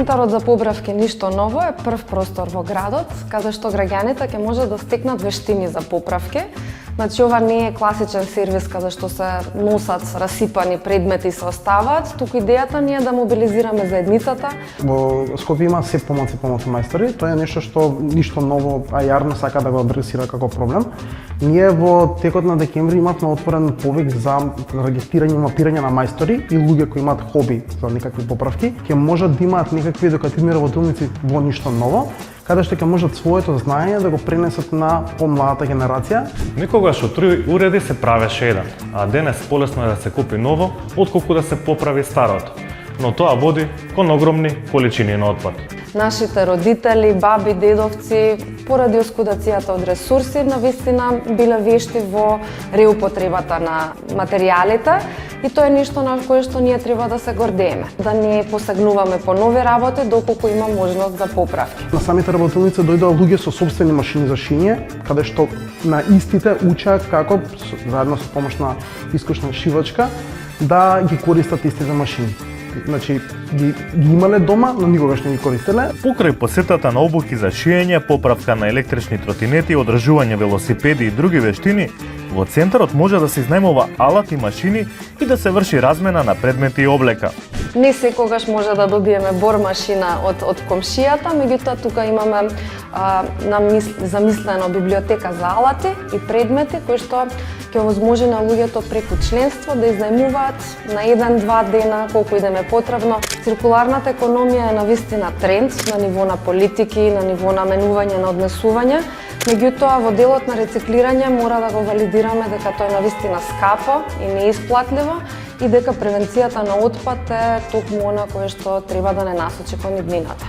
Центарот за поправки Ништо ново е прв простор во градот, каде што граѓаните ќе можат да стекнат вештини за поправки. Значи, ова не е класичен сервис каде што се носат расипани предмети и се оставаат, туку идејата ни е да мобилизираме заедницата. Во Скопје има се помалку мајстори, тоа е нешто што Ништо ново, а јарно сака да го адресира како проблем. Ние во текот на декември имавме отворен повик за регистрирање и мапирање на мајстори и луѓе кои имаат хоби за некакви поправки, ќе можат да имаат некакви едукативни работилници во Ништо ново, каде што ќе можат своето знаење да го пренесат на помладата генерација. Никогаш од 3 уреди се правеше еден, а денес полесно е да се купи ново, отколку да се поправи старото. Но тоа води кон огромни количини на отпад. Нашите родители, баби, дедовци, поради оскудацијата од ресурси, навистина биле вешти во реупотребата на материјалите и тоа е нешто на кое што ние треба да се гордееме. Да не посегнуваме по нови работи доколку има можност за поправки. На самите работилници дојдоа луѓе со сопствени машини за шиње, каде што на истите учеа како, заедно со помош на искусна шивачка, да ги користат истите машини. Значи, ги имале дома, но никогаш не ги користеле. Покрај посетата на обуки за шиење, поправка на електрични тротинети, одржување велосипеди и други вештини, во центарот може да се изнајмува алати и машини и да се врши размена на предмети и облека. Не секогаш може да добиеме бор машина од комшијата, меѓутоа тука имаме замислено библиотека за алати и предмети кои што ќе овозможи на луѓето преку членство да изнајмуваат на 1-2 дена колку и да е потребно. Циркуларната економија е навистина тренд на ниво на политики, на ниво на менување на однесување, меѓутоа во делот на рециклирање мора да го валидираме дека тоа е навистина скапо и неисплатливо и дека превенцијата на отпад е токму она кое што треба да не насочи кон иднината.